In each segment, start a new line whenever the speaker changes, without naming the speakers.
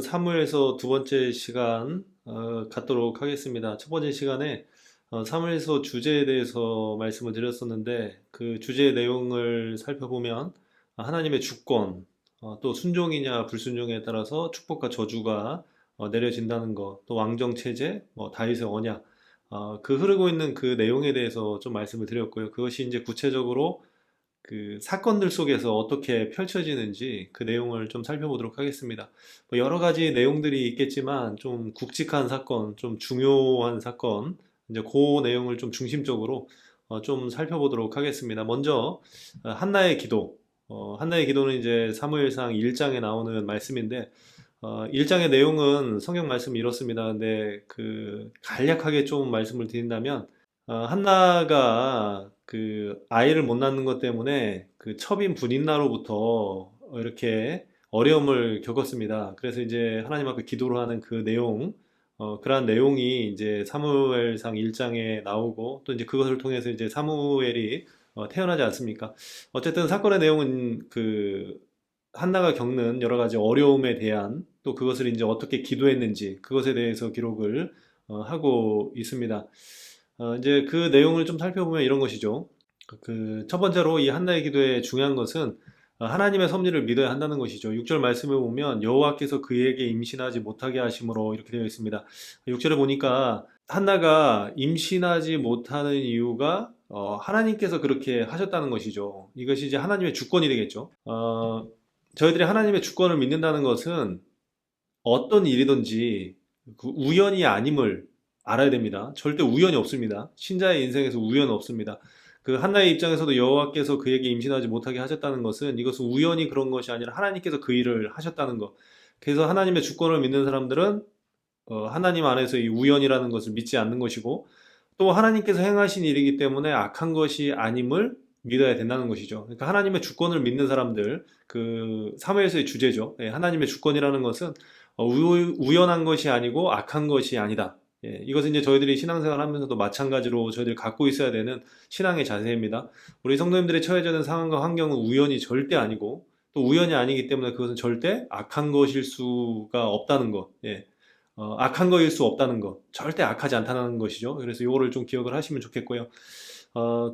오늘은 사무엘서 두 번째 시간 갖도록 하겠습니다. 첫 번째 시간에 사무엘서 주제에 대해서 말씀을 드렸었는데 그 주제의 내용을 살펴보면 하나님의 주권, 또 순종이냐 불순종에 따라서 축복과 저주가 내려진다는 것, 또 왕정 체제, 다윗의 언약, 그 흐르고 있는 그 내용에 대해서 좀 말씀을 드렸고요. 그것이 이제 구체적으로 그 사건들 속에서 어떻게 펼쳐지는지 그 내용을 좀 살펴보도록 하겠습니다. 뭐 여러 가지 내용들이 있겠지만 좀 굵직한 사건, 좀 중요한 사건, 이제 그 내용을 좀 중심적으로 좀 살펴보도록 하겠습니다. 먼저 한나의 기도. 한나의 기도는 이제 사무엘상 1장에 나오는 말씀인데 1장의 내용은 성경 말씀이 이렇습니다. 근데 그 간략하게 좀 말씀을 드린다면 한나가 그 아이를 못 낳는 것 때문에 그 첩인 분인나로부터 이렇게 어려움을 겪었습니다. 그래서 이제 하나님 앞에 기도를 하는 그 내용, 그러한 내용이 이제 사무엘상 1장에 나오고 또 이제 그것을 통해서 이제 사무엘이 태어나지 않습니까? 어쨌든 사건의 내용은 그 한나가 겪는 여러 가지 어려움에 대한 또 그것을 이제 어떻게 기도했는지 그것에 대해서 기록을 하고 있습니다. 이제 그 내용을 좀 살펴보면 이런 것이죠. 그 첫 번째로 이 한나의 기도의 중요한 것은 하나님의 섭리를 믿어야 한다는 것이죠. 6절 말씀에 보면 여호와께서 그에게 임신하지 못하게 하심으로 이렇게 되어 있습니다. 6절에 보니까 한나가 임신하지 못하는 이유가 하나님께서 그렇게 하셨다는 것이죠. 이것이 이제 하나님의 주권이 되겠죠. 저희들이 하나님의 주권을 믿는다는 것은 어떤 일이든지 그 우연이 아님을 알아야 됩니다. 절대 우연이 없습니다. 신자의 인생에서 우연은 없습니다. 그 한나의 입장에서도 여호와께서 그에게 임신하지 못하게 하셨다는 것은 이것은 우연히 그런 것이 아니라 하나님께서 그 일을 하셨다는 것. 그래서 하나님의 주권을 믿는 사람들은 하나님 안에서 이 우연이라는 것을 믿지 않는 것이고 또 하나님께서 행하신 일이기 때문에 악한 것이 아님을 믿어야 된다는 것이죠. 그러니까 하나님의 주권을 믿는 사람들, 그 사무엘서의 주제죠. 예, 하나님의 주권이라는 것은 우연한 것이 아니고 악한 것이 아니다. 예, 이것은 이제 저희들이 신앙생활 하면서도 마찬가지로 저희들이 갖고 있어야 되는 신앙의 자세입니다. 우리 성도님들이 처해져 있는 상황과 환경은 우연이 절대 아니고 또 우연이 아니기 때문에 그것은 절대 악한 것일 수가 없다는 것. 예. 악한 거일 수 없다는 것. 절대 악하지 않다는 것이죠. 그래서 이거를 좀 기억을 하시면 좋겠고요.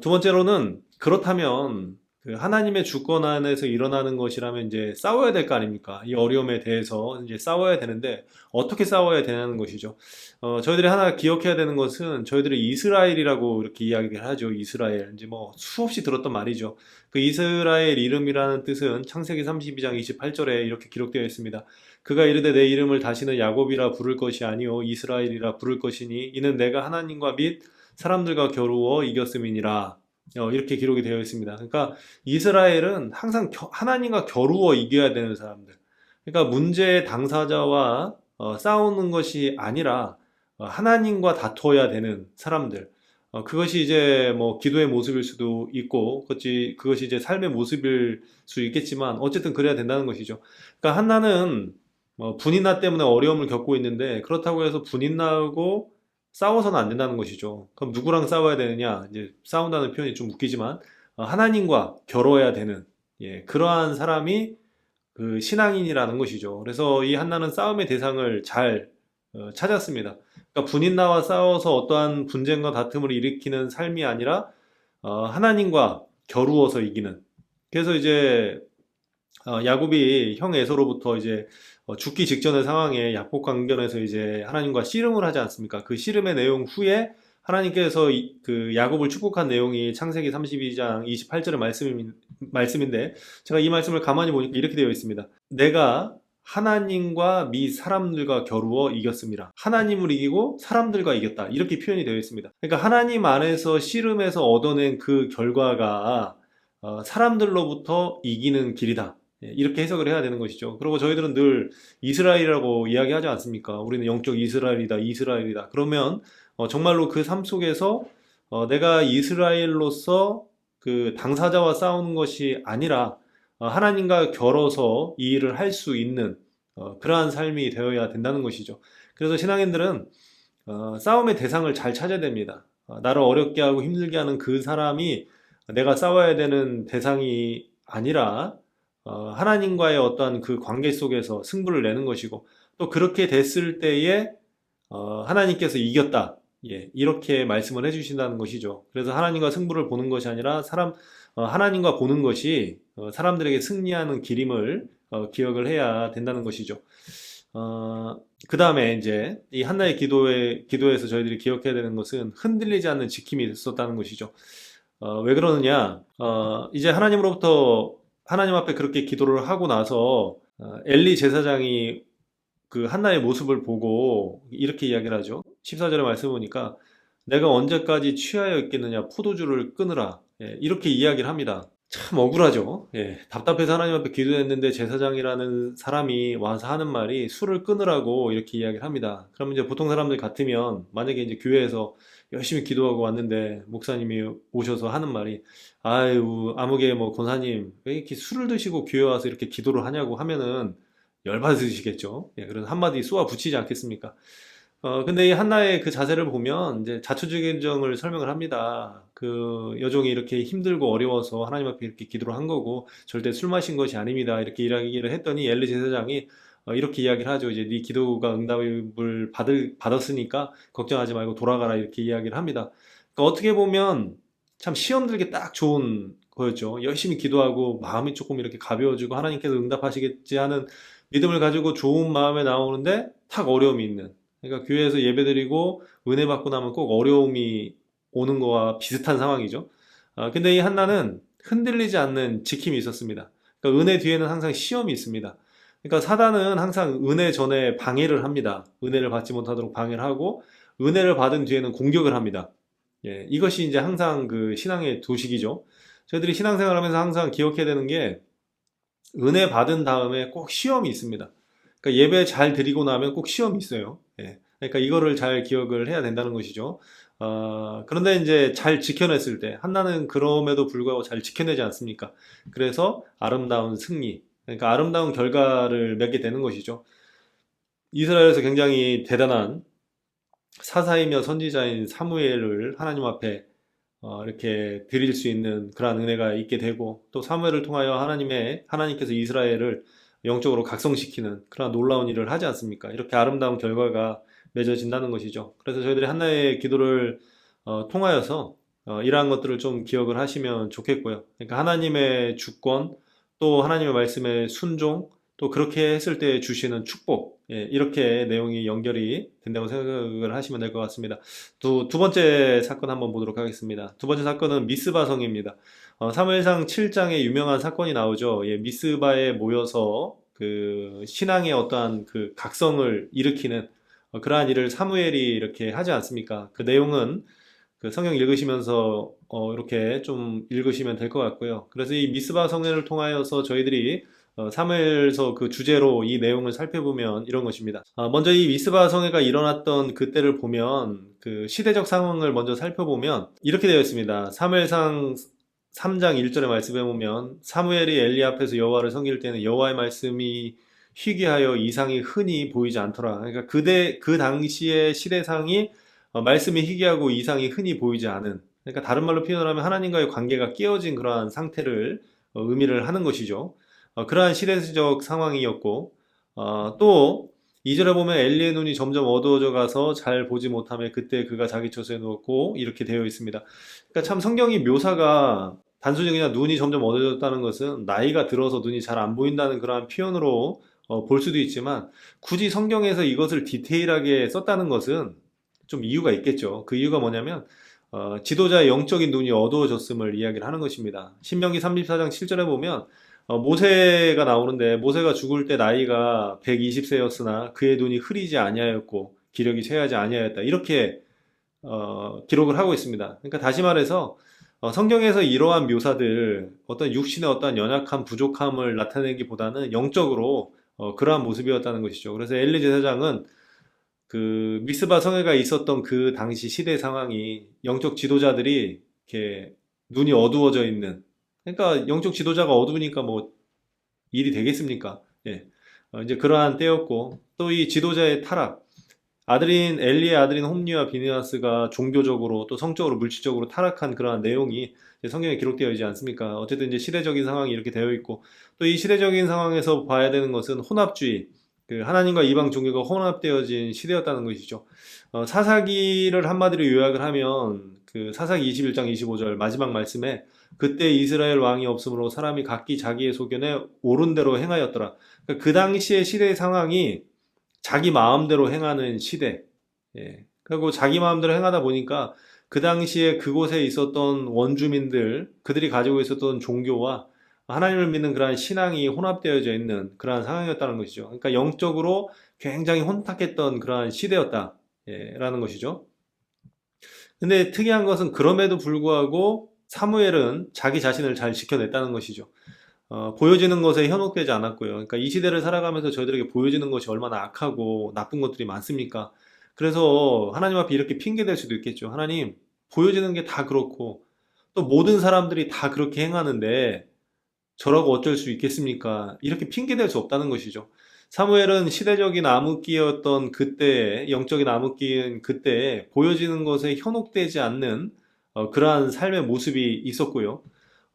두 번째로는 그렇다면 그 하나님의 주권 안에서 일어나는 것이라면 이제 싸워야 될 거 아닙니까? 이 어려움에 대해서 이제 싸워야 되는데 어떻게 싸워야 되냐는 것이죠. 저희들이 하나 기억해야 되는 것은 저희들이 이스라엘이라고 이렇게 이야기를 하죠. 이스라엘. 이제 뭐 수없이 들었던 말이죠. 그 이스라엘 이름이라는 뜻은 창세기 32장 28절에 이렇게 기록되어 있습니다. 그가 이르되 내 이름을 다시는 야곱이라 부를 것이 아니요 이스라엘이라 부를 것이니 이는 내가 하나님과 및 사람들과 겨루어 이겼음이니라. 이렇게 기록이 되어 있습니다. 그러니까 이스라엘은 항상 하나님과 겨루어 이겨야 되는 사람들. 그러니까 문제의 당사자와 싸우는 것이 아니라 하나님과 다투어야 되는 사람들. 그것이 이제 뭐 기도의 모습일 수도 있고, 그것이 이제 삶의 모습일 수 있겠지만, 어쨌든 그래야 된다는 것이죠. 그러니까 한나는 분인나 때문에 어려움을 겪고 있는데, 그렇다고 해서 분인나하고 싸워서는 안 된다는 것이죠. 그럼 누구랑 싸워야 되느냐? 이제 싸운다는 표현이 좀 웃기지만, 하나님과 겨뤄야 되는, 예, 그러한 사람이 그 신앙인이라는 것이죠. 그래서 이 한나는 싸움의 대상을 잘 찾았습니다. 그러니까 분인나와 싸워서 어떠한 분쟁과 다툼을 일으키는 삶이 아니라 하나님과 겨루어서 이기는. 그래서 이제 야곱이 형 에서로부터 이제 죽기 직전의 상황에 약속 관견에서 이제 하나님과 씨름을 하지 않습니까? 그 씨름의 내용 후에 하나님께서 그 야곱을 축복한 내용이 창세기 32장 28절의 말씀인데 제가 이 말씀을 가만히 보니까 이렇게 되어 있습니다. 내가 하나님과 미 사람들과 겨루어 이겼습니다. 하나님을 이기고 사람들과 이겼다. 이렇게 표현이 되어 있습니다. 그러니까 하나님 안에서 씨름에서 얻어낸 그 결과가 사람들로부터 이기는 길이다. 예, 이렇게 해석을 해야 되는 것이죠. 그리고 저희들은 늘 이스라엘이라고 이야기하지 않습니까? 우리는 영적 이스라엘이다, 이스라엘이다. 그러면 정말로 그 삶 속에서 내가 이스라엘로서 그 당사자와 싸우는 것이 아니라 하나님과 겨뤄서 이 일을 할 수 있는 그러한 삶이 되어야 된다는 것이죠. 그래서 신앙인들은 싸움의 대상을 잘 찾아야 됩니다. 나를 어렵게 하고 힘들게 하는 그 사람이 내가 싸워야 되는 대상이 아니라 하나님과의 어떠한 그 관계 속에서 승부를 내는 것이고 또 그렇게 됐을 때에 하나님께서 이겼다. 예, 이렇게 말씀을 해주신다는 것이죠. 그래서 하나님과 승부를 보는 것이 아니라 하나님과 보는 것이 사람들에게 승리하는 길임을 기억을 해야 된다는 것이죠. 그 다음에 이제 이 한나의 기도에서 저희들이 기억해야 되는 것은 흔들리지 않는 지킴이 있었다는 것이죠. 왜 그러느냐? 이제 하나님 앞에 그렇게 기도를 하고 나서 엘리 제사장이 그 한나의 모습을 보고 이렇게 이야기를 하죠. 14절의 말씀 보니까 내가 언제까지 취하여 있겠느냐 포도주를 끊으라. 예, 이렇게 이야기를 합니다. 참 억울하죠. 예, 답답해서 하나님 앞에 기도했는데 제사장이라는 사람이 와서 하는 말이 술을 끊으라고 이렇게 이야기를 합니다. 그러면 이제 보통 사람들 같으면 만약에 이제 교회에서 열심히 기도하고 왔는데 목사님이 오셔서 하는 말이 아유 아무개 뭐 권사님 왜 이렇게 술을 드시고 교회 와서 이렇게 기도를 하냐고 하면은 열받으시겠죠. 예, 그래서 한마디 쏘아 붙이지 않겠습니까? 근데 이 한나의 그 자세를 보면 이제 자초지종을 설명을 합니다. 그 여종이 이렇게 힘들고 어려워서 하나님 앞에 이렇게 기도를 한 거고 절대 술 마신 것이 아닙니다. 이렇게 이야기를 했더니 엘리 제사장이 이렇게 이야기를 하죠. 이제 네 기도가 응답을 받았으니까 걱정하지 말고 돌아가라 이렇게 이야기를 합니다. 그러니까 어떻게 보면 참 시험 들기 딱 좋은 거였죠. 열심히 기도하고 마음이 조금 이렇게 가벼워지고 하나님께서 응답하시겠지 하는 믿음을 가지고 좋은 마음에 나오는데 탁 어려움이 있는. 그러니까 교회에서 예배드리고 은혜 받고 나면 꼭 어려움이 오는 거와 비슷한 상황이죠. 근데 이 한나는 흔들리지 않는 지킴이 있었습니다. 그러니까 은혜 뒤에는 항상 시험이 있습니다. 그러니까 사단은 항상 은혜 전에 방해를 합니다. 은혜를 받지 못하도록 방해를 하고 은혜를 받은 뒤에는 공격을 합니다. 예, 이것이 이제 항상 그 신앙의 도식이죠. 저희들이 신앙생활하면서 항상 기억해야 되는 게 은혜 받은 다음에 꼭 시험이 있습니다. 그러니까 예배 잘 드리고 나면 꼭 시험이 있어요. 예. 그러니까 이거를 잘 기억을 해야 된다는 것이죠. 그런데 이제 잘 지켜냈을 때, 한나는 그럼에도 불구하고 잘 지켜내지 않습니까? 그래서 아름다운 승리, 그러니까 아름다운 결과를 맺게 되는 것이죠. 이스라엘에서 굉장히 대단한 사사이며 선지자인 사무엘을 하나님 앞에 이렇게 드릴 수 있는 그러한 은혜가 있게 되고 또 사무엘을 통하여 하나님께서 이스라엘을 영적으로 각성시키는 그런 놀라운 일을 하지 않습니까? 이렇게 아름다운 결과가 맺어진다는 것이죠. 그래서 저희들이 한나의 기도를 통하여서 이러한 것들을 좀 기억을 하시면 좋겠고요. 그러니까 하나님의 주권, 또 하나님의 말씀의 순종, 또 그렇게 했을 때 주시는 축복, 예, 이렇게 내용이 연결이 된다고 생각을 하시면 될 것 같습니다. 두 번째 사건 한번 보도록 하겠습니다. 두 번째 사건은 미스바성입니다. 사무엘상 7장에 유명한 사건이 나오죠. 예, 미스바에 모여서 그 신앙의 어떠한 그 각성을 일으키는 그러한 일을 사무엘이 이렇게 하지 않습니까? 그 내용은 그 성경 읽으시면서 이렇게 좀 읽으시면 될 것 같고요. 그래서 이 미스바 성회를 통하여서 저희들이 사무엘서 그 주제로 이 내용을 살펴보면 이런 것입니다. 먼저 이 미스바 성회가 일어났던 그때를 보면 그 시대적 상황을 먼저 살펴보면 이렇게 되어 있습니다. 사무엘상 3장 1절의 말씀에 보면 사무엘이 엘리 앞에서 여호와를 섬길 때는 여호와의 말씀이 희귀하여 이상이 흔히 보이지 않더라. 그러니까 그 당시의 시대상이 말씀이 희귀하고 이상이 흔히 보이지 않은, 그러니까 다른 말로 표현을 하면 하나님과의 관계가 깨어진 그러한 상태를 의미를 하는 것이죠. 그러한 시대적 상황이었고 또 2절에 보면 엘리의 눈이 점점 어두워져 가서 잘 보지 못하며 그때 그가 자기 처소에 누웠고 이렇게 되어 있습니다. 그러니까 참 성경이 묘사가 단순히 그냥 눈이 점점 어두워졌다는 것은 나이가 들어서 눈이 잘 안 보인다는 그러한 표현으로 볼 수도 있지만 굳이 성경에서 이것을 디테일하게 썼다는 것은 좀 이유가 있겠죠. 그 이유가 뭐냐면 지도자의 영적인 눈이 어두워졌음을 이야기를 하는 것입니다. 신명기 34장 7절에 보면 모세가 나오는데 모세가 죽을 때 나이가 120세였으나 그의 눈이 흐리지 아니하였고 기력이 쇠하지 아니하였다. 이렇게 기록을 하고 있습니다. 그러니까 다시 말해서 성경에서 이러한 묘사들 어떤 육신의 어떤 연약함, 부족함을 나타내기보다는 영적으로 그러한 모습이었다는 것이죠. 그래서 엘리 제사장은 그 미스바 성회가 있었던 그 당시 시대 상황이 영적 지도자들이 이렇게 눈이 어두워져 있는, 그러니까 영적 지도자가 어두우니까 뭐 일이 되겠습니까? 예. 이제 그러한 때였고 또 이 지도자의 타락, 엘리의 아들인 홈리와 비느하스가 종교적으로 또 성적으로 물질적으로 타락한 그러한 내용이 성경에 기록되어 있지 않습니까? 어쨌든 이제 시대적인 상황이 이렇게 되어 있고 또 이 시대적인 상황에서 봐야 되는 것은 혼합주의, 그 하나님과 이방 종교가 혼합되어진 시대였다는 것이죠. 사사기를 한마디로 요약을 하면 그 사사기 21장 25절 마지막 말씀에 그때 이스라엘 왕이 없으므로 사람이 각기 자기의 소견에 옳은 대로 행하였더라. 그러니까 그 당시의 시대의 상황이 자기 마음대로 행하는 시대. 예. 그리고 자기 마음대로 행하다 보니까 그 당시에 그곳에 있었던 원주민들, 그들이 가지고 있었던 종교와 하나님을 믿는 그러한 신앙이 혼합되어져 있는 그러한 상황이었다는 것이죠. 그러니까 영적으로 굉장히 혼탁했던 그러한 시대였다. 예, 라는 것이죠. 근데 특이한 것은 그럼에도 불구하고 사무엘은 자기 자신을 잘 지켜냈다는 것이죠. 보여지는 것에 현혹되지 않았고요. 그러니까 이 시대를 살아가면서 저희들에게 보여지는 것이 얼마나 악하고 나쁜 것들이 많습니까? 그래서 하나님 앞에 이렇게 핑계댈 수도 있겠죠. 하나님, 보여지는 게 다 그렇고 또 모든 사람들이 다 그렇게 행하는데 저라고 어쩔 수 있겠습니까? 이렇게 핑계댈 수 없다는 것이죠. 사무엘은 시대적인 암흑기였던 그때에, 영적인 암흑기인 그때에 보여지는 것에 현혹되지 않는 그러한 삶의 모습이 있었고요.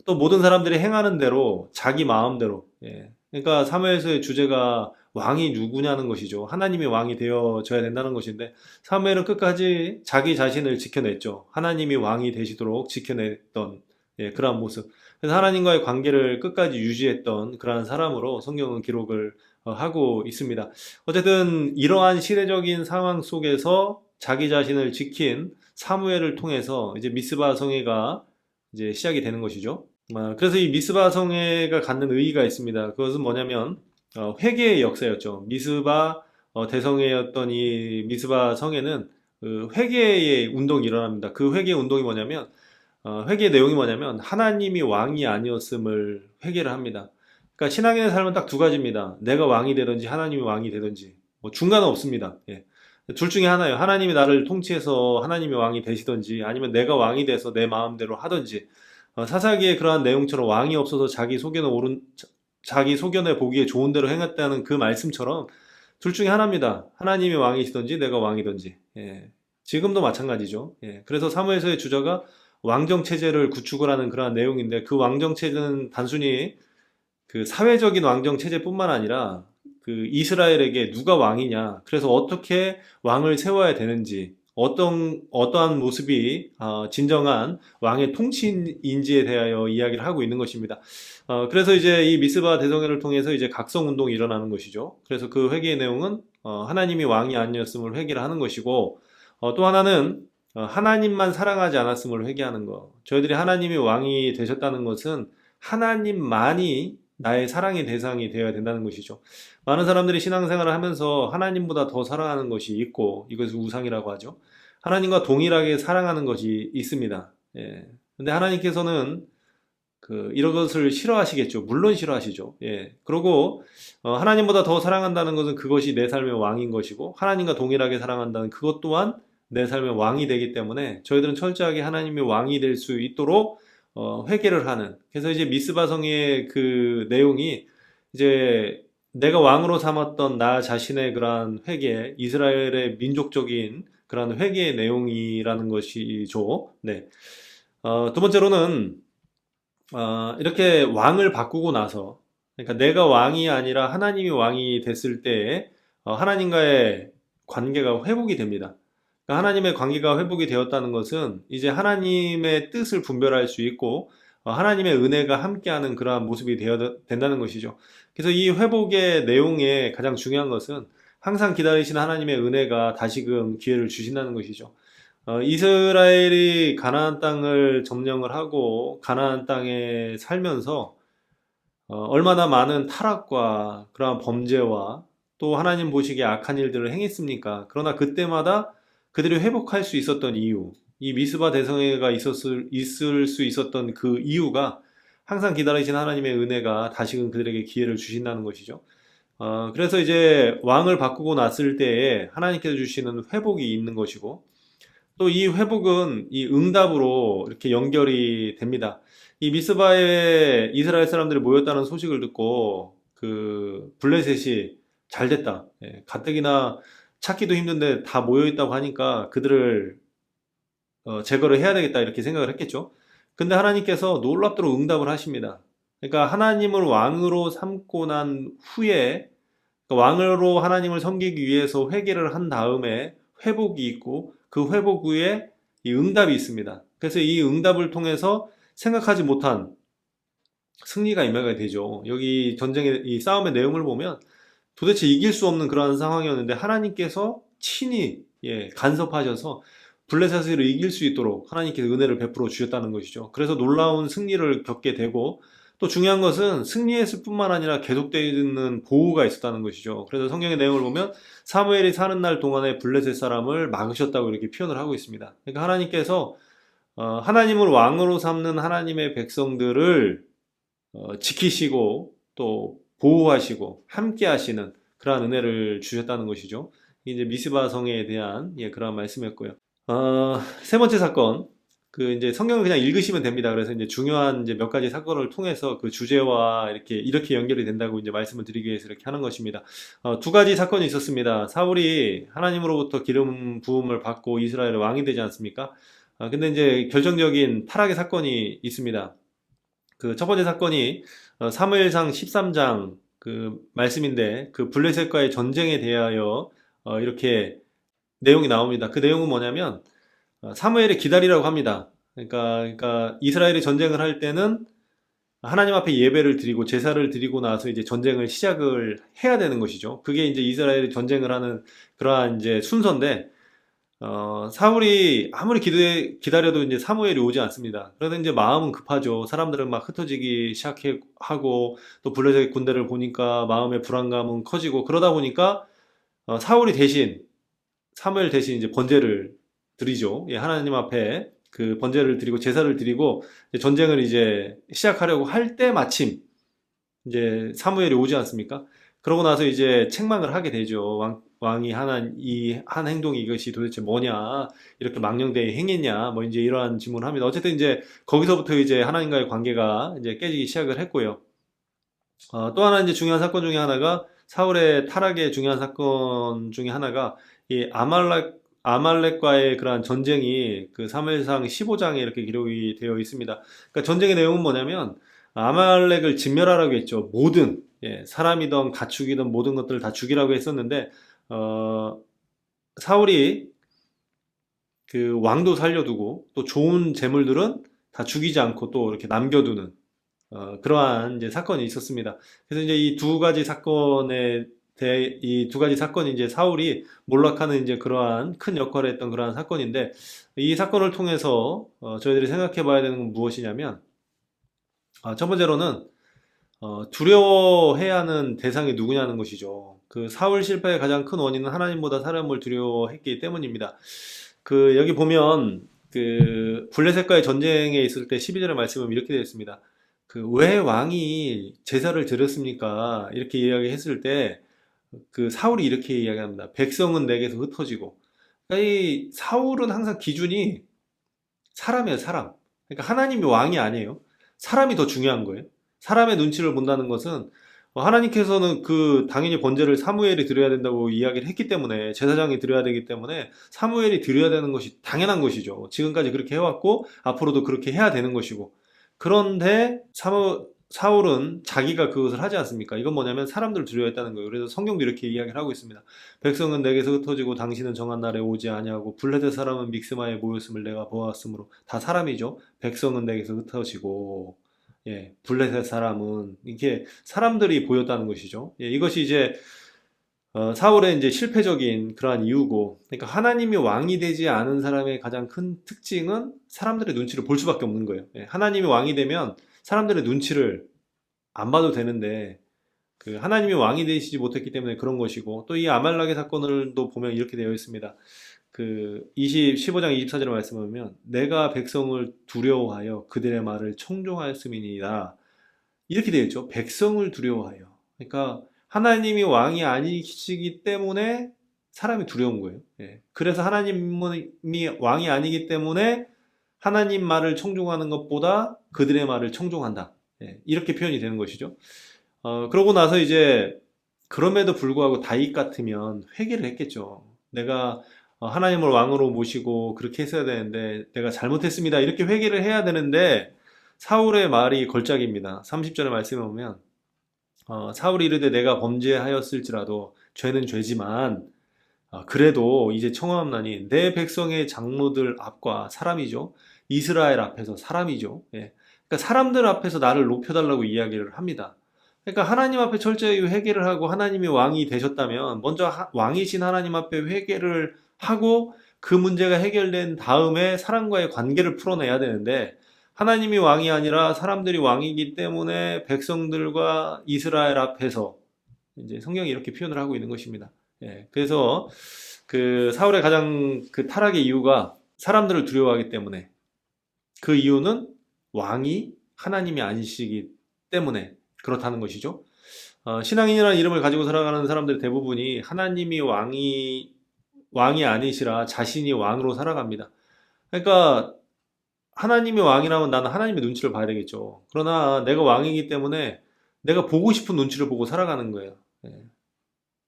또 모든 사람들이 행하는 대로 자기 마음대로, 예. 그러니까 사무엘서의 주제가 왕이 누구냐는 것이죠. 하나님이 왕이 되어져야 된다는 것인데 사무엘은 끝까지 자기 자신을 지켜냈죠. 하나님이 왕이 되시도록 지켜냈던, 예, 그러한 모습. 그래서 하나님과의 관계를 끝까지 유지했던 그러한 사람으로 성경은 기록을 하고 있습니다. 어쨌든 이러한 시대적인 상황 속에서 자기 자신을 지킨 사무엘을 통해서 이제 미스바 성회가 이제 시작이 되는 것이죠. 그래서 이 미스바 성회가 갖는 의의가 있습니다. 그것은 뭐냐면 회개의 역사였죠. 미스바 대성회였던 이 미스바 성회는 그 회개의 운동이 일어납니다. 그 회개의 운동이 뭐냐면 회개의 내용이 뭐냐면 하나님이 왕이 아니었음을 회개를 합니다. 그러니까 신앙인의 삶은 딱 두 가지입니다. 내가 왕이 되든지 하나님이 왕이 되든지 뭐 중간은 없습니다. 예. 둘 중에 하나예요. 하나님이 나를 통치해서 하나님이 왕이 되시든지 아니면 내가 왕이 돼서 내 마음대로 하든지 사사기의 그러한 내용처럼 왕이 없어서 자기 소견에 보기에 좋은 대로 행했다는 그 말씀처럼 둘 중에 하나입니다. 하나님이 왕이시든지 내가 왕이든지. 예. 지금도 마찬가지죠. 예. 그래서 사무엘서의 주저가 왕정 체제를 구축을 하는 그러한 내용인데 그 왕정 체제는 단순히 그 사회적인 왕정 체제뿐만 아니라 그 이스라엘에게 누가 왕이냐, 그래서 어떻게 왕을 세워야 되는지, 어떠한 모습이 진정한 왕의 통치인지에 대하여 이야기를 하고 있는 것입니다. 그래서 이제 이 미스바 대성회를 통해서 이제 각성 운동이 일어나는 것이죠. 그래서 그 회개의 내용은 하나님이 왕이 아니었음을 회개를 하는 것이고, 또 하나는 하나님만 사랑하지 않았음을 회개하는 것. 저희들이 하나님이 왕이 되셨다는 것은 하나님만이 나의 사랑의 대상이 되어야 된다는 것이죠. 많은 사람들이 신앙생활을 하면서 하나님보다 더 사랑하는 것이 있고, 이것을 우상이라고 하죠. 하나님과 동일하게 사랑하는 것이 있습니다. 예. 근데 하나님께서는 이런 것을 싫어하시겠죠. 물론 싫어하시죠. 예. 그리고 하나님보다 더 사랑한다는 것은 그것이 내 삶의 왕인 것이고, 하나님과 동일하게 사랑한다는 그것 또한 내 삶의 왕이 되기 때문에 저희들은 철저하게 하나님의 왕이 될 수 있도록 회개를 하는. 그래서 이제 미스바 성의 그 내용이 이제 내가 왕으로 삼았던 나 자신의 그러한 회개, 이스라엘의 민족적인 그러한 회개의 내용이라는 것이죠. 네. 두 번째로는 이렇게 왕을 바꾸고 나서, 그러니까 내가 왕이 아니라 하나님이 왕이 됐을 때에 하나님과의 관계가 회복이 됩니다. 그러니까 하나님의 관계가 회복이 되었다는 것은 이제 하나님의 뜻을 분별할 수 있고 하나님의 은혜가 함께하는 그러한 모습이 된다는 것이죠. 그래서 이 회복의 내용에 가장 중요한 것은 항상 기다리시는 하나님의 은혜가 다시금 기회를 주신다는 것이죠. 이스라엘이 가나안 땅을 점령을 하고 가나안 땅에 살면서 얼마나 많은 타락과 그러한 범죄와 또 하나님 보시기에 악한 일들을 행했습니까? 그러나 그때마다 그들이 회복할 수 있었던 이유, 이 미스바 대성회가 있을 수 있었던 그 이유가 항상 기다리신 하나님의 은혜가 다시금 그들에게 기회를 주신다는 것이죠. 그래서 이제 왕을 바꾸고 났을 때에 하나님께서 주시는 회복이 있는 것이고, 또 이 회복은 이 응답으로 이렇게 연결이 됩니다. 이 미스바에 이스라엘 사람들이 모였다는 소식을 듣고 그 블레셋이 잘 됐다. 예, 가뜩이나 찾기도 힘든데 다 모여 있다고 하니까 그들을 제거를 해야 되겠다 이렇게 생각을 했겠죠. 근데 하나님께서 놀랍도록 응답을 하십니다. 그러니까 하나님을 왕으로 삼고 난 후에 그러니까 왕으로 하나님을 섬기기 위해서 회개를 한 다음에 회복이 있고 그 회복 후에 이 응답이 있습니다. 그래서 이 응답을 통해서 생각하지 못한 승리가 임하게 되죠. 여기 전쟁의 이 싸움의 내용을 보면 도대체 이길 수 없는 그러한 상황이었는데 하나님께서 친히 간섭하셔서 블레셋을 이길 수 있도록 하나님께서 은혜를 베풀어 주셨다는 것이죠. 그래서 놀라운 승리를 겪게 되고 또 중요한 것은 승리했을 뿐만 아니라 계속되는 보호가 있었다는 것이죠. 그래서 성경의 내용을 보면 사무엘이 사는 날 동안에 블레셋 사람을 막으셨다고 이렇게 표현을 하고 있습니다. 그러니까 하나님께서 하나님을 왕으로 삼는 하나님의 백성들을 지키시고 또 보호하시고 함께 하시는 그러한 은혜를 주셨다는 것이죠. 이제 미스바 성에 대한 그런 말씀이었고요. 세 번째 사건, 그 이제 성경을 그냥 읽으시면 됩니다. 그래서 이제 중요한 이제 몇 가지 사건을 통해서 그 주제와 이렇게 연결이 된다고 이제 말씀을 드리기 위해서 이렇게 하는 것입니다. 두 가지 사건이 있었습니다. 사울이 하나님으로부터 기름 부음을 받고 이스라엘의 왕이 되지 않습니까? 근데 이제 결정적인 타락의 사건이 있습니다. 그 첫 번째 사건이 사무엘상 13장 그 말씀인데 그 블레셋과의 전쟁에 대하여 이렇게 내용이 나옵니다. 그 내용은 뭐냐면 사무엘이 기다리라고 합니다. 그러니까 이스라엘이 전쟁을 할 때는 하나님 앞에 예배를 드리고 제사를 드리고 나서 이제 전쟁을 시작을 해야 되는 것이죠. 그게 이제 이스라엘이 전쟁을 하는 그러한 이제 순서인데 사울이 아무리 기다려도 이제 사무엘이 오지 않습니다. 그래서 이제 마음은 급하죠. 사람들은 막 흩어지기 시작하고 또 블레셋 군대를 보니까 마음의 불안감은 커지고 그러다 보니까 사울이 대신 사무엘 대신 이제 번제를 드리죠. 하나님 앞에 그 번제를 드리고 제사를 드리고 이제 전쟁을 이제 시작하려고 할 때 마침 이제 사무엘이 오지 않습니까? 그러고 나서 이제 책망을 하게 되죠. 왕이 이 한 행동이 이것이 도대체 뭐냐? 이렇게 망령되이 행했냐? 뭐 이제 이러한 질문을 합니다. 어쨌든 이제 거기서부터 이제 하나님과의 관계가 이제 깨지기 시작을 했고요. 또 하나 이제 중요한 사건 중에 하나가 사울의 타락의 중요한 사건 중에 하나가 이 아말렉과의 그러한 전쟁이 그 사무엘상 15장에 이렇게 기록이 되어 있습니다. 그러니까 전쟁의 내용은 뭐냐면 아말렉을 진멸하라고 했죠. 사람이든 가축이든 모든 것들을 다 죽이라고 했었는데 사울이 그 왕도 살려두고 또 좋은 재물들은 다 죽이지 않고 또 이렇게 남겨두는 그러한 이제 사건이 있었습니다. 그래서 이제 이 두 가지 사건에 대해 이 두 가지 사건이 이제 사울이 몰락하는 이제 그러한 큰 역할을 했던 그러한 사건인데 이 사건을 통해서 저희들이 생각해 봐야 되는 건 무엇이냐면 첫 번째로는 두려워해야 하는 대상이 누구냐는 것이죠. 그 사울 실패의 가장 큰 원인은 하나님보다 사람을 두려워했기 때문입니다. 그 여기 보면 그 블레셋과의 전쟁에 있을 때 12절의 말씀은 이렇게 되어 있습니다. 그 왜 왕이 제사를 드렸습니까? 이렇게 이야기했을 때 그 사울이 이렇게 이야기합니다. 백성은 내게서 흩어지고. 그러니까 이 사울은 항상 기준이 사람이에요, 사람. 그러니까 하나님이 왕이 아니에요. 사람이 더 중요한 거예요. 사람의 눈치를 본다는 것은 하나님께서는 그 당연히 번제를 사무엘이 드려야 된다고 이야기를 했기 때문에 제사장이 드려야 되기 때문에 사무엘이 드려야 되는 것이 당연한 것이죠. 지금까지 그렇게 해왔고 앞으로도 그렇게 해야 되는 것이고 그런데 사울은 자기가 그것을 하지 않습니까? 이건 뭐냐면 사람들을 두려워했다는 거예요. 그래서 성경도 이렇게 이야기를 하고 있습니다. 백성은 내게서 흩어지고 당신은 정한 날에 오지 아니하고 블레셋 사람은 믹스마에 모였음을 내가 보았으므로 다 사람이죠. 백성은 내게서 흩어지고 블레셋 사람은 이렇게 사람들이 보였다는 것이죠. 이것이 이제 사울의 이제 실패적인 그러한 이유고, 그러니까 하나님이 왕이 되지 않은 사람의 가장 큰 특징은 사람들의 눈치를 볼 수밖에 없는 거예요. 하나님이 왕이 되면 사람들의 눈치를 안 봐도 되는데, 그 하나님이 왕이 되시지 못했기 때문에 그런 것이고, 또 이 아말렉의 사건을도 보면 이렇게 되어 있습니다. 그 15장 24절의 말씀을 보면 내가 백성을 두려워하여 그들의 말을 청종하였음이니라 이렇게 되어 있죠. 백성을 두려워하여. 그러니까 하나님이 왕이 아니시기 때문에 사람이 두려운 거예요. 그래서 하나님이 왕이 아니기 때문에 하나님 말을 청종하는 것보다 그들의 말을 청종한다. 이렇게 표현이 되는 것이죠. 그러고 나서 이제 그럼에도 불구하고 다윗 같으면 회개를 했겠죠. 내가 하나님을 왕으로 모시고 그렇게 했어야 되는데 내가 잘못했습니다. 이렇게 회개를 해야 되는데 사울의 말이 걸작입니다. 30절의 말씀에 보면 사울이 이르되 내가 범죄하였을지라도 죄는 죄지만 그래도 이제 청하옵나니 내 백성의 장로들 앞과 사람이죠. 이스라엘 앞에서 사람이죠. 예. 그러니까 사람들 앞에서 나를 높여달라고 이야기를 합니다. 그러니까 하나님 앞에 철저히 회개를 하고 하나님이 왕이 되셨다면 먼저 왕이신 하나님 앞에 회개를 하고 그 문제가 해결된 다음에 사람과의 관계를 풀어내야 되는데 하나님이 왕이 아니라 사람들이 왕이기 때문에 백성들과 이스라엘 앞에서 이제 성경이 이렇게 표현을 하고 있는 것입니다. 예, 그래서 그 사울의 가장 그 타락의 이유가 사람들을 두려워하기 때문에 그 이유는 왕이 하나님이 아니시기 때문에 그렇다는 것이죠. 신앙인이라는 이름을 가지고 살아가는 사람들 대부분이 하나님이 왕이 아니시라 자신이 왕으로 살아갑니다. 그러니까 하나님이 왕이라면 나는 하나님의 눈치를 봐야 되겠죠. 그러나 내가 왕이기 때문에 내가 보고 싶은 눈치를 보고 살아가는 거예요. 예.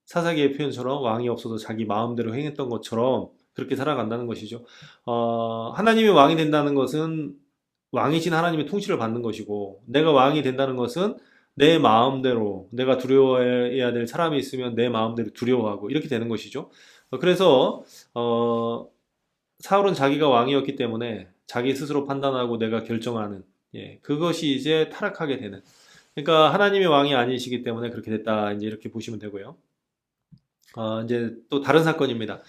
사사기의 표현처럼 왕이 없어서 자기 마음대로 행했던 것처럼 그렇게 살아간다는 것이죠. 하나님이 왕이 된다는 것은 왕이신 하나님의 통치를 받는 것이고, 내가 왕이 된다는 것은 내 마음대로, 내가 두려워해야 될 사람이 있으면 내 마음대로 두려워하고, 이렇게 되는 것이죠. 그래서, 사울은 자기가 왕이었기 때문에 자기 스스로 판단하고 내가 결정하는, 예, 그것이 이제 타락하게 되는. 그러니까 하나님의 왕이 아니시기 때문에 그렇게 됐다. 이제 이렇게 보시면 되고요. 이제 또 다른 사건입니다.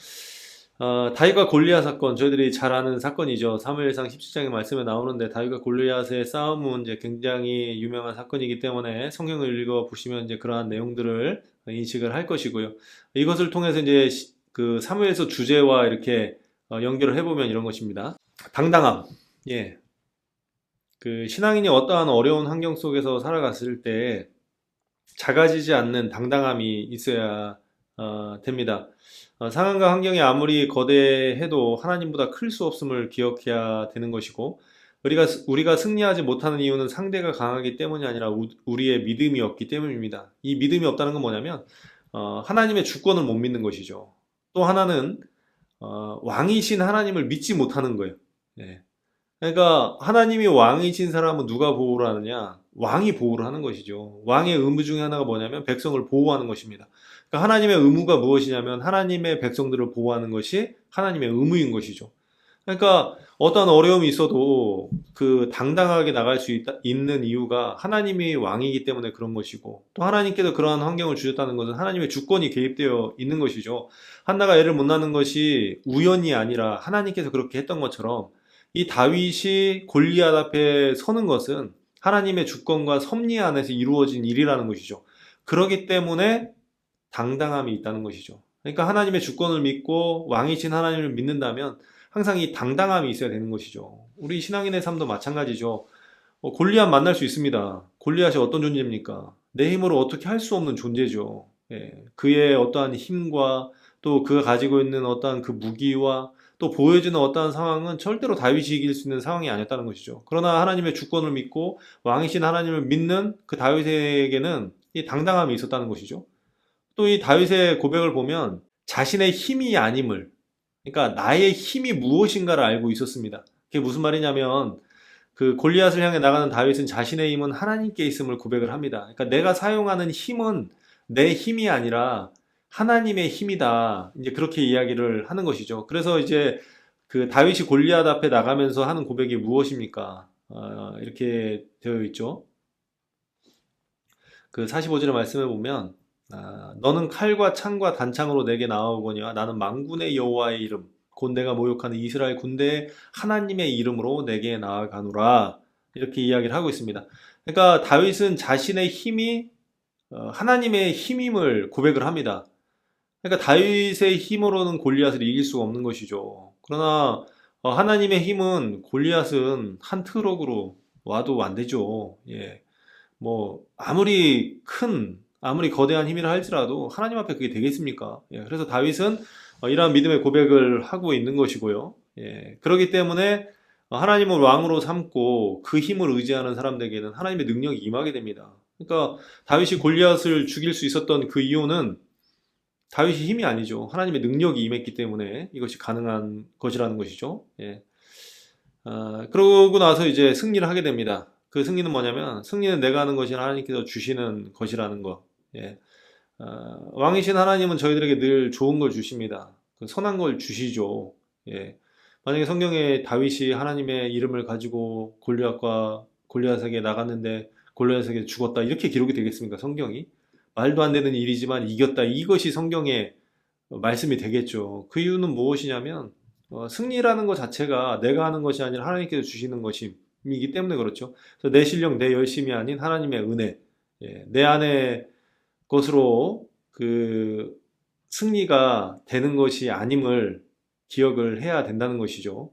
다윗과 골리앗 사건, 저희들이 잘 아는 사건이죠. 사무엘상 17장의 말씀에 나오는데 다윗과 골리앗의 싸움은 이제 굉장히 유명한 사건이기 때문에 성경을 읽어 보시면 이제 그러한 내용들을 인식을 할 것이고요. 이것을 통해서 이제 그 사무엘서 주제와 이렇게 연결을 해보면 이런 것입니다. 당당함. 예. 그 신앙인이 어떠한 어려운 환경 속에서 살아갔을 때 작아지지 않는 당당함이 있어야 됩니다. 상황과 환경이 아무리 거대해도 하나님보다 클 수 없음을 기억해야 되는 것이고, 우리가 승리하지 못하는 이유는 상대가 강하기 때문이 아니라 우리의 믿음이 없기 때문입니다. 이 믿음이 없다는 건 뭐냐면 하나님의 주권을 못 믿는 것이죠. 또 하나는 왕이신 하나님을 믿지 못하는 거예요. 예. 그러니까 하나님이 왕이신 사람은 누가 보호를 하느냐? 왕이 보호를 하는 것이죠. 왕의 의무 중에 하나가 뭐냐면 백성을 보호하는 것입니다. 그러니까 하나님의 의무가 무엇이냐면 하나님의 백성들을 보호하는 것이 하나님의 의무인 것이죠. 그러니까 어떤 어려움이 있어도 그 당당하게 나갈 수 있는 이유가 하나님이 왕이기 때문에 그런 것이고, 또 하나님께서 그러한 환경을 주셨다는 것은 하나님의 주권이 개입되어 있는 것이죠. 한나가 애를 못 낳는 것이 우연이 아니라 하나님께서 그렇게 했던 것처럼 이 다윗이 골리앗 앞에 서는 것은 하나님의 주권과 섭리 안에서 이루어진 일이라는 것이죠. 그렇기 때문에 당당함이 있다는 것이죠. 그러니까 하나님의 주권을 믿고 왕이신 하나님을 믿는다면 항상 이 당당함이 있어야 되는 것이죠. 우리 신앙인의 삶도 마찬가지죠. 골리앗 만날 수 있습니다. 골리앗이 어떤 존재입니까? 내 힘으로 어떻게 할 수 없는 존재죠. 예, 그의 어떠한 힘과 또 그가 가지고 있는 어떠한 그 무기와 또 보여지는 어떠한 상황은 절대로 다윗이 이길 수 있는 상황이 아니었다는 것이죠. 그러나 하나님의 주권을 믿고 왕이신 하나님을 믿는 그 다윗에게는 이 당당함이 있었다는 것이죠. 또 이 다윗의 고백을 보면 자신의 힘이 아님을, 그러니까 나의 힘이 무엇인가를 알고 있었습니다. 그게 무슨 말이냐면 그 골리앗을 향해 나가는 다윗은 자신의 힘은 하나님께 있음을 고백을 합니다. 그러니까 내가 사용하는 힘은 내 힘이 아니라 하나님의 힘이다. 이제 그렇게 이야기를 하는 것이죠. 그래서 이제 그 다윗이 골리앗 앞에 나가면서 하는 고백이 무엇입니까? 이렇게 되어 있죠. 그 45절의 말씀을 보면 너는 칼과 창과 단창으로 내게 나아오거니와 나는 만군의 여호와의 이름 곧 내가 모욕하는 이스라엘 군대의 하나님의 이름으로 내게 나아가노라. 이렇게 이야기를 하고 있습니다. 그러니까 다윗은 자신의 힘이 하나님의 힘임을 고백을 합니다. 그러니까 다윗의 힘으로는 골리앗을 이길 수가 없는 것이죠. 그러나 하나님의 힘은 골리앗은 한 트럭으로 와도 안 되죠. 예. 뭐 아무리 거대한 힘이라 할지라도 하나님 앞에 그게 되겠습니까? 예. 그래서 다윗은 이러한 믿음의 고백을 하고 있는 것이고요. 예. 그렇기 때문에 하나님을 왕으로 삼고 그 힘을 의지하는 사람들에게는 하나님의 능력이 임하게 됩니다. 그러니까 다윗이 골리앗을 죽일 수 있었던 그 이유는 다윗이 힘이 아니죠. 하나님의 능력이 임했기 때문에 이것이 가능한 것이라는 것이죠. 예. 그러고 나서 이제 승리를 하게 됩니다. 그 승리는 뭐냐면, 승리는 내가 하는 것이 아니라 하나님께서 주시는 것이라는 거. 예. 왕이신 하나님은 저희들에게 늘 좋은 걸 주십니다. 그 선한 걸 주시죠. 예. 만약에 성경에 다윗이 하나님의 이름을 가지고 골리앗에게 나갔는데 골리앗에게 죽었다 이렇게 기록이 되겠습니까? 성경이 말도 안 되는 일이지만 이겼다 이것이 성경의 말씀이 되겠죠. 그 이유는 무엇이냐면 승리라는 것 자체가 내가 하는 것이 아니라 하나님께서 주시는 것이기 때문에 그렇죠. 그래서 내 실력, 내 열심이 아닌 하나님의 은혜, 예, 내 안에 것으로 그 승리가 되는 것이 아님을 기억을 해야 된다는 것이죠.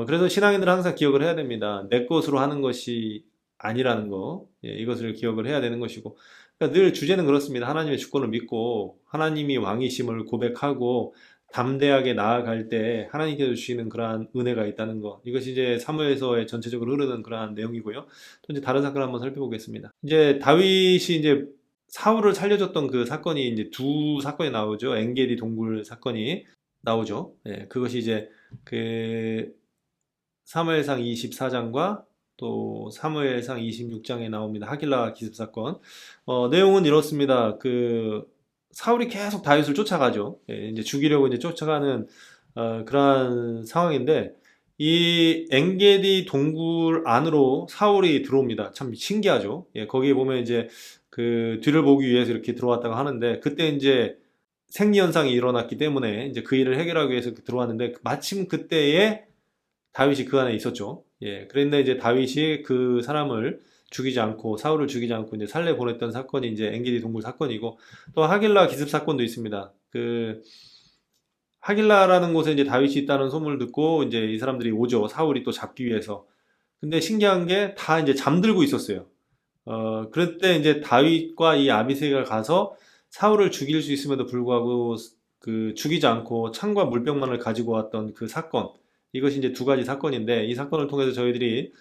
그래서 신앙인들은 항상 기억을 해야 됩니다. 내 것으로 하는 것이 아니라는 거, 예, 이것을 기억을 해야 되는 것이고, 그러니까 늘 주제는 그렇습니다. 하나님의 주권을 믿고 하나님이 왕이심을 고백하고 담대하게 나아갈 때 하나님께서 주시는 그러한 은혜가 있다는 거. 이것이 이제 사무엘서의 전체적으로 흐르는 그러한 내용이고요. 또 이제 다른 사건을 한번 살펴보겠습니다. 이제 다윗이 이제 사울을 살려줬던 그 사건이 이제 두 사건이 나오죠. 엔게디 동굴 사건이 나오죠. 예, 그것이 이제 그 사무엘상 24장과 또 사무엘상 26장에 나옵니다. 하길라 기습 사건. 내용은 이렇습니다. 그 사울이 계속 다윗을 쫓아가죠. 예, 이제 죽이려고 이제 쫓아가는 그러한 상황인데 이 엔게디 동굴 안으로 사울이 들어옵니다. 참 신기하죠. 예, 거기에 보면 이제 그 뒤를 보기 위해서 이렇게 들어왔다고 하는데 그때 이제 생리 현상이 일어났기 때문에 이제 그 일을 해결하기 위해서 들어왔는데 마침 그때에 다윗이 그 안에 있었죠. 예, 그런데 이제 다윗이 그 사람을 죽이지 않고 사울을 죽이지 않고 이제 살래 보냈던 사건이 이제 엔게디 동굴 사건이고 또 하길라 기습 사건도 있습니다. 그 하길라라는 곳에 이제 다윗이 있다는 소문을 듣고 이제 이 사람들이 오죠. 사울이 또 잡기 위해서. 근데 신기한 게 다 이제 잠들고 있었어요. 그럴 때 이제 다윗과 이 아비새가 가서 사울을 죽일 수 있음에도 불구하고 그 죽이지 않고 창과 물병만을 가지고 왔던 그 사건. 이것이 이제 두 가지 사건인데 이 사건을 통해서 저희들이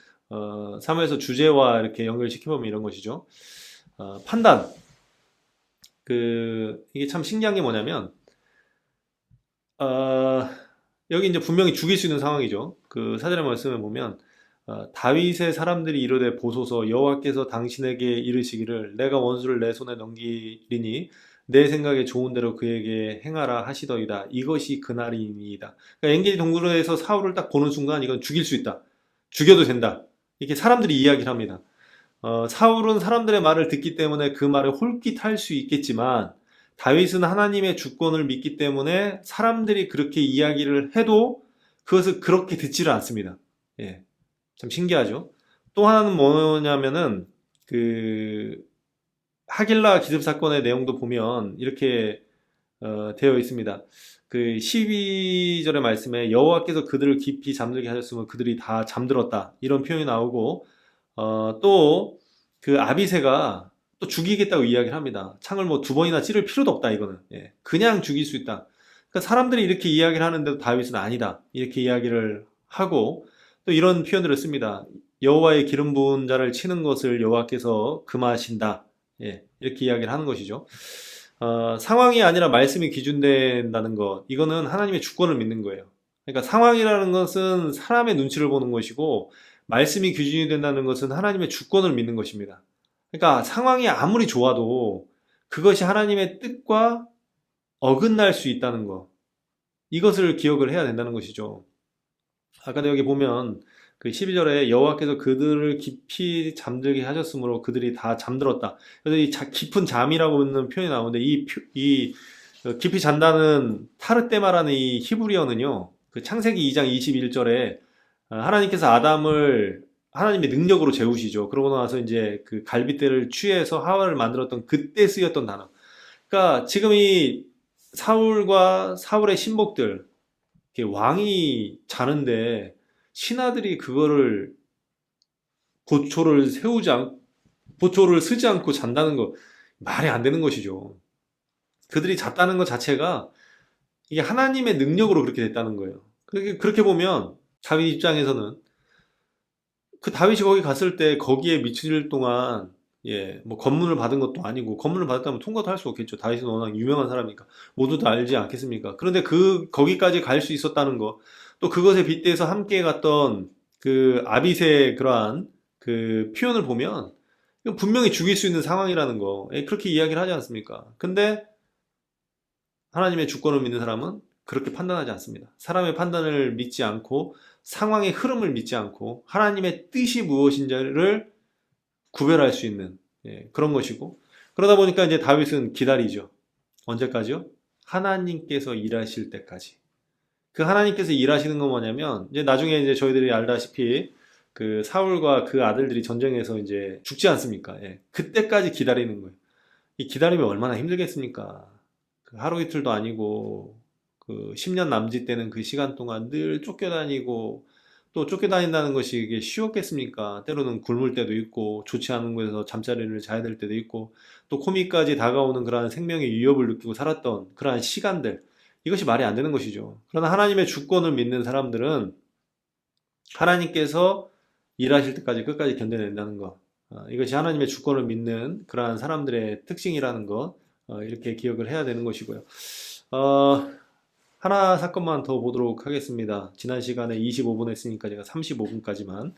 삶에서 주제와 이렇게 연결시켜보면 이런 것이죠. 판단. 이게 참 신기한 게 뭐냐면 여기 이제 분명히 죽일 수 있는 상황이죠. 그 사절의 말씀을 보면 다윗의 사람들이 이르되 보소서 여호와께서 당신에게 이르시기를 내가 원수를 내 손에 넘기리니 내 생각에 좋은 대로 그에게 행하라 하시더이다. 이것이 그날이니이다. 그러니까 엔게디 동굴에서 사울을 딱 보는 순간 이건 죽일 수 있다. 죽여도 된다. 이렇게 사람들이 이야기를 합니다. 사울은 사람들의 말을 듣기 때문에 그 말에 홀깃할 수 있겠지만 다윗은 하나님의 주권을 믿기 때문에 사람들이 그렇게 이야기를 해도 그것을 그렇게 듣지를 않습니다. 예, 참 신기하죠. 또 하나는 뭐냐면은 그 하길라 기습 사건의 내용도 보면 이렇게 되어 있습니다. 그 12절의 말씀에 여호와께서 그들을 깊이 잠들게 하셨으면 그들이 다 잠들었다 이런 표현이 나오고 또 그 아비새가 또 죽이겠다고 이야기를 합니다. 창을 뭐 두 번이나 찌를 필요도 없다 이거는. 예, 그냥 죽일 수 있다. 그러니까 사람들이 이렇게 이야기를 하는데도 다윗은 아니다 이렇게 이야기를 하고 또 이런 표현들을 씁니다. 여호와의 기름 부은 자를 치는 것을 여호와께서 금하신다. 예, 이렇게 이야기를 하는 것이죠. 상황이 아니라 말씀이 기준된다는 것, 이거는 하나님의 주권을 믿는 거예요. 그러니까 상황이라는 것은 사람의 눈치를 보는 것이고 말씀이 기준이 된다는 것은 하나님의 주권을 믿는 것입니다. 그러니까 상황이 아무리 좋아도 그것이 하나님의 뜻과 어긋날 수 있다는 것, 이것을 기억을 해야 된다는 것이죠. 아까도 여기 보면 그 12절에 여호와께서 그들을 깊이 잠들게 하셨으므로 그들이 다 잠들었다. 그래서 이 깊은 잠이라고 하는 표현이 나오는데 이 깊이 잔다는 타르테마라는 이 히브리어는요. 그 창세기 2장 21절에 하나님께서 아담을 하나님의 능력으로 재우시죠. 그러고 나서 이제 그 갈빗대를 취해서 하와를 만들었던 그때 쓰였던 단어. 그러니까 지금 이 사울과 사울의 신복들 왕이 자는데 신하들이 그거를 보초를 쓰지 않고 잔다는 거 말이 안 되는 것이죠. 그들이 잤다는 것 자체가 이게 하나님의 능력으로 그렇게 됐다는 거예요. 그렇게 보면 다윗 입장에서는 그 다윗이 거기 갔을 때 거기에 며칠 동안 뭐 검문을 받은 것도 아니고 검문을 받았다면 통과도 할 수 없겠죠. 다윗은 워낙 유명한 사람이니까 모두 다 알지 않겠습니까? 그런데 거기까지 갈 수 있었다는 거, 또 그것에 빗대서 함께 갔던 그 아비새의 그러한 그 표현을 보면 이건 분명히 죽일 수 있는 상황이라는 거, 그렇게 이야기를 하지 않습니까? 근데 하나님의 주권을 믿는 사람은 그렇게 판단하지 않습니다. 사람의 판단을 믿지 않고 상황의 흐름을 믿지 않고 하나님의 뜻이 무엇인지를 구별할 수 있는, 그런 것이고, 그러다 보니까 이제 다윗은 기다리죠. 언제까지요? 하나님께서 일하실 때까지. 그 하나님께서 일하시는 건 뭐냐면, 이제 나중에 이제 저희들이 알다시피 그 사울과 그 아들들이 전쟁에서 이제 죽지 않습니까? 그때까지 기다리는 거예요. 이 기다림이 얼마나 힘들겠습니까? 그 하루 이틀도 아니고 그 10년 남짓 되는 그 시간 동안 늘 쫓겨다니고, 또 쫓겨다닌다는 것이 이게 쉬웠겠습니까? 때로는 굶을 때도 있고 좋지 않은 곳에서 잠자리를 자야 될 때도 있고, 또 코미까지 다가오는 그러한 생명의 위협을 느끼고 살았던 그러한 시간들, 이것이 말이 안 되는 것이죠. 그러나 하나님의 주권을 믿는 사람들은 하나님께서 일하실 때까지 끝까지 견뎌낸다는 것, 이것이 하나님의 주권을 믿는 그러한 사람들의 특징이라는 것, 이렇게 기억을 해야 되는 것이고요. 어, 하나 사건만 더 보도록 하겠습니다. 지난 시간에 25분 했으니까 제가 35분까지만,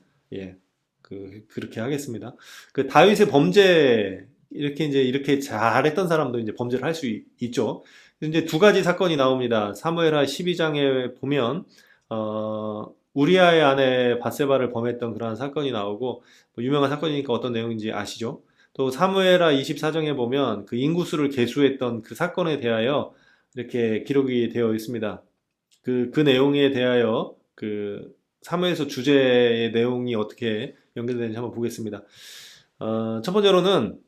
그렇게 하겠습니다. 그 다윗의 범죄, 이렇게 잘했던 사람도 이제 범죄를 할 수 있죠. 이제 두 가지 사건이 나옵니다. 사무엘하 12장에 보면, 우리아의 아내 바세바를 범했던 그러한 사건이 나오고, 뭐 유명한 사건이니까 어떤 내용인지 아시죠? 또 사무엘하 24장에 보면 그 인구수를 계수했던 그 사건에 대하여 이렇게 기록이 되어 있습니다. 그 내용에 대하여 그 사무엘서 주제의 내용이 어떻게 연결되는지 한번 보겠습니다. 첫 번째로는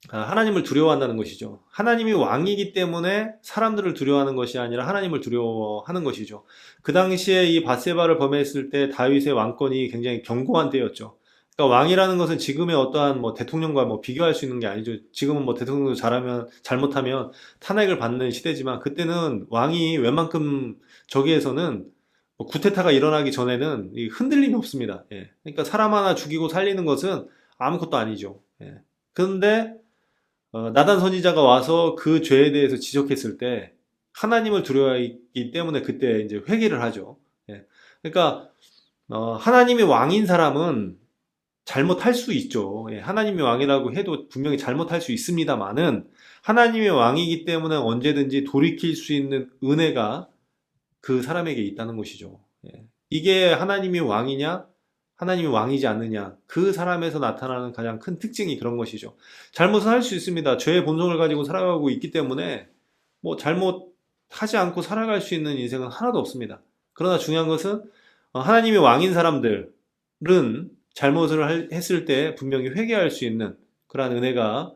하나님을 두려워한다는 것이죠. 하나님이 왕이기 때문에 사람들을 두려워하는 것이 아니라 하나님을 두려워하는 것이죠. 그 당시에 이 바세바를 범했을 때 다윗의 왕권이 굉장히 견고한 때였죠. 그러니까 왕이라는 것은 지금의 어떠한 뭐 대통령과 뭐 비교할 수 있는 게 아니죠. 지금은 뭐 대통령도 잘못하면 탄핵을 받는 시대지만, 그때는 왕이 웬만큼 저기에서는 뭐 구테타가 일어나기 전에는 이 흔들림이 없습니다. 그러니까 사람 하나 죽이고 살리는 것은 아무것도 아니죠. 그런데 나단 선지자가 와서 그 죄에 대해서 지적했을 때 하나님을 두려워하기 때문에 그때 이제 회개를 하죠. 그러니까 하나님이 왕인 사람은 잘못할 수 있죠. 하나님이 왕이라고 해도 분명히 잘못할 수 있습니다만은, 하나님이 왕이기 때문에 언제든지 돌이킬 수 있는 은혜가 그 사람에게 있다는 것이죠. 이게 하나님이 왕이냐, 하나님이 왕이지 않느냐, 그 사람에서 나타나는 가장 큰 특징이 그런 것이죠. 잘못은 할 수 있습니다. 죄의 본성을 가지고 살아가고 있기 때문에 뭐 잘못하지 않고 살아갈 수 있는 인생은 하나도 없습니다. 그러나 중요한 것은 하나님이 왕인 사람들은 잘못을 했을 때 분명히 회개할 수 있는 그러한 은혜가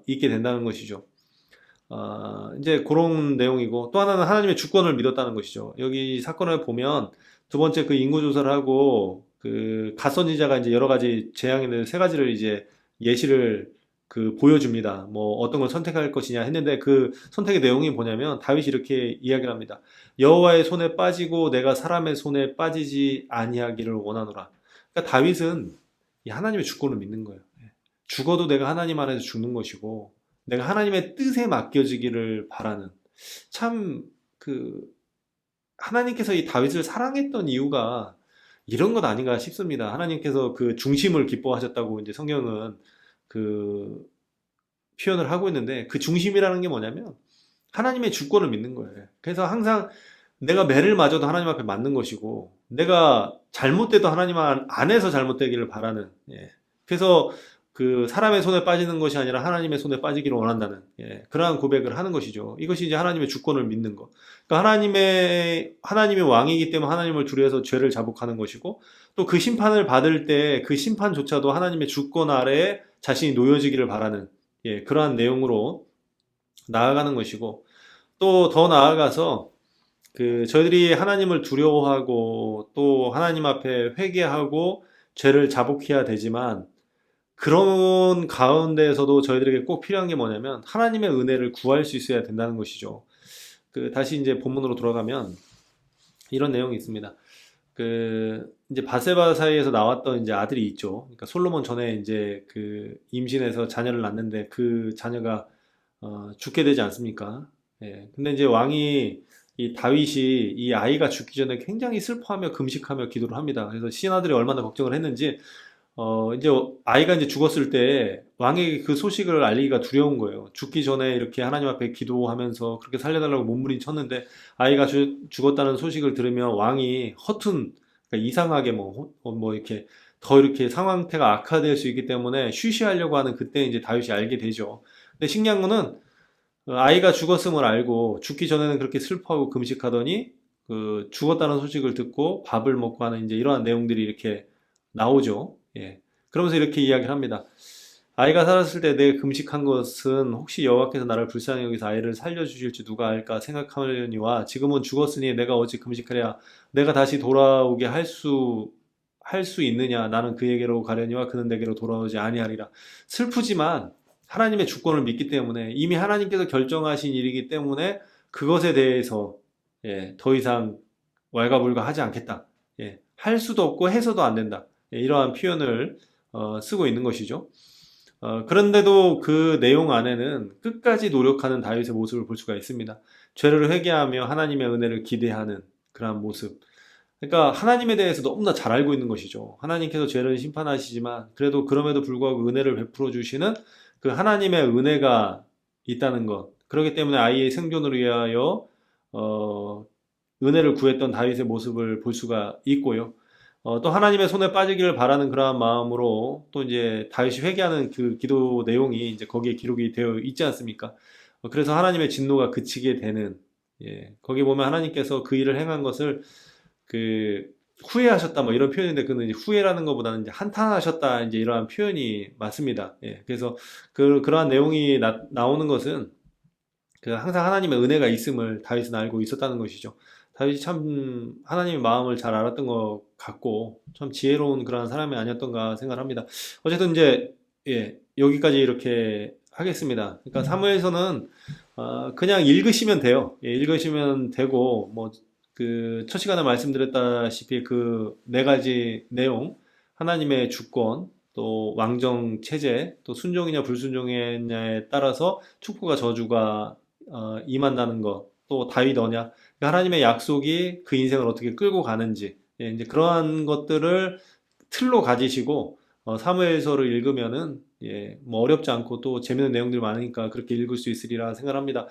있게 된다는 것이죠. 이제 그런 내용이고, 또 하나는 하나님의 주권을 믿었다는 것이죠. 여기 사건을 보면 두 번째 그 인구조사를 하고 그 갓선지자가 이제 여러 가지 재앙에 대해서 세 가지를 이제 예시를 그 보여줍니다. 뭐 어떤 걸 선택할 것이냐 했는데, 그 선택의 내용이 뭐냐면 다윗이 이렇게 이야기를 합니다. 여호와의 손에 빠지고 내가 사람의 손에 빠지지 아니하기를 원하노라. 그러니까 다윗은 이 하나님의 주권을 믿는 거예요. 죽어도 내가 하나님 안에서 죽는 것이고, 내가 하나님의 뜻에 맡겨지기를 바라는, 참 그 하나님께서 이 다윗을 사랑했던 이유가 이런 것 아닌가 싶습니다. 하나님께서 그 중심을 기뻐하셨다고 이제 성경은 그 표현을 하고 있는데, 그 중심이라는 게 뭐냐면 하나님의 주권을 믿는 거예요. 그래서 항상 내가 매를 맞아도 하나님 앞에 맞는 것이고, 내가 잘못돼도 하나님 안에서 잘못되기를 바라는, 그래서 그 사람의 손에 빠지는 것이 아니라 하나님의 손에 빠지기를 원한다는, 그러한 고백을 하는 것이죠. 이것이 이제 하나님의 주권을 믿는 것. 그러니까 하나님의 왕이기 때문에 하나님을 두려워서 죄를 자복하는 것이고, 또 그 심판을 받을 때 그 심판조차도 하나님의 주권 아래에 자신이 놓여지기를 바라는, 그러한 내용으로 나아가는 것이고, 또 더 나아가서 그 저희들이 하나님을 두려워하고 또 하나님 앞에 회개하고 죄를 자복해야 되지만, 그런 가운데에서도 저희들에게 꼭 필요한 게 뭐냐면 하나님의 은혜를 구할 수 있어야 된다는 것이죠. 그 다시 이제 본문으로 돌아가면 이런 내용이 있습니다. 그 이제 바세바 사이에서 나왔던 이제 아들이 있죠. 그러니까 솔로몬 전에 이제 그 임신해서 자녀를 낳는데 그 자녀가 죽게 되지 않습니까? 근데 이제 왕이 이 다윗이 이 아이가 죽기 전에 굉장히 슬퍼하며 금식하며 기도를 합니다. 그래서 신하들이 얼마나 걱정을 했는지 이제 아이가 이제 죽었을 때 왕에게 그 소식을 알리기가 두려운 거예요. 죽기 전에 이렇게 하나님 앞에 기도하면서 그렇게 살려달라고 몸부림쳤는데 아이가 죽었다는 소식을 들으면 왕이 그러니까 이상하게 뭐 이렇게 더 이렇게 상황태가 악화될 수 있기 때문에 쉬쉬하려고 하는 그때 이제 다윗이 알게 되죠. 근데 신기한 거는 아이가 죽었음을 알고 죽기 전에는 그렇게 슬퍼하고 금식하더니 그 죽었다는 소식을 듣고 밥을 먹고 하는 이제 이러한 내용들이 이렇게 나오죠. 예. 그러면서 이렇게 이야기를 합니다. 아이가 살았을 때 내가 금식한 것은 혹시 여호와께서 나를 불쌍히 여기서 아이를 살려주실지 누가 알까 생각하려니와 지금은 죽었으니 내가 어찌 금식하랴 내가 다시 돌아오게 할 수 있느냐 나는 그에게로 가려니와 그는 내게로 돌아오지 아니하리라. 슬프지만 하나님의 주권을 믿기 때문에 이미 하나님께서 결정하신 일이기 때문에 그것에 대해서 더 이상 왈가불가하지 않겠다. 할 수도 없고 해서도 안 된다. 이러한 표현을 쓰고 있는 것이죠. 그런데도 그 내용 안에는 끝까지 노력하는 다윗의 모습을 볼 수가 있습니다. 죄를 회개하며 하나님의 은혜를 기대하는 그러한 모습. 그러니까 하나님에 대해서 너무나 잘 알고 있는 것이죠. 하나님께서 죄를 심판하시지만 그래도 그럼에도 불구하고 은혜를 베풀어 주시는 그 하나님의 은혜가 있다는 것. 그렇기 때문에 아이의 생존을 위하여 은혜를 구했던 다윗의 모습을 볼 수가 있고요. 또 하나님의 손에 빠지기를 바라는 그러한 마음으로 또 이제 다윗이 회개하는 그 기도 내용이 이제 거기에 기록이 되어 있지 않습니까? 그래서 하나님의 진노가 그치게 되는, 거기 보면 하나님께서 그 일을 행한 것을 그 후회하셨다 뭐 이런 표현인데 그는 이제 후회라는 것보다는 이제 한탄하셨다 이제 이러한 표현이 맞습니다. 그래서 그러한 내용이 나오는 것은 그 항상 하나님의 은혜가 있음을 다윗은 알고 있었다는 것이죠. 다윗이 참 하나님의 마음을 잘 알았던 것 같고 참 지혜로운 그러한 사람이 아니었던가 생각합니다. 어쨌든 이제 여기까지 이렇게 하겠습니다. 그러니까 사무엘서는 그냥 읽으시면 돼요. 읽으시면 되고 뭐 그 첫 시간에 말씀드렸다시피 그 네 가지 내용 하나님의 주권 또 왕정 체제 또 순종이냐 불순종이냐에 따라서 축복과 저주가 임한다는 것, 또 다윗 언약, 하나님의 약속이 그 인생을 어떻게 끌고 가는지, 이제 그러한 것들을 틀로 가지시고 사무엘서를 읽으면은 뭐 어렵지 않고 또 재밌는 내용들이 많으니까 그렇게 읽을 수 있으리라 생각합니다.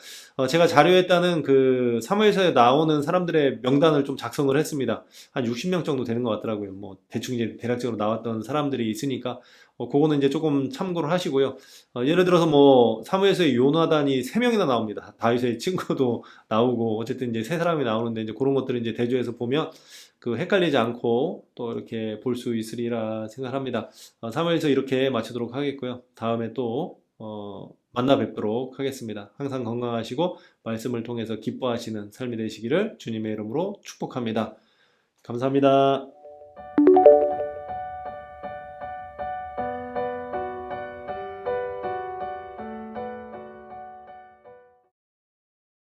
제가 자료에 따른 그 사무엘서에 나오는 사람들의 명단을 좀 작성을 했습니다. 한 60명 정도 되는 것 같더라고요. 뭐 대충 이제 대략적으로 나왔던 사람들이 있으니까 그거는 이제 조금 참고를 하시고요. 예를 들어서 뭐 사무엘서에 요나단이 3명이나 나옵니다. 다윗의 친구도 나오고 어쨌든 이제 세 사람이 나오는데 이제 그런 것들을 이제 대조해서 보면 그 헷갈리지 않고 또 이렇게 볼 수 있으리라 생각합니다. 3회에서 이렇게 마치도록 하겠고요. 다음에 또 만나 뵙도록 하겠습니다. 항상 건강하시고 말씀을 통해서 기뻐하시는 삶이 되시기를 주님의 이름으로 축복합니다. 감사합니다.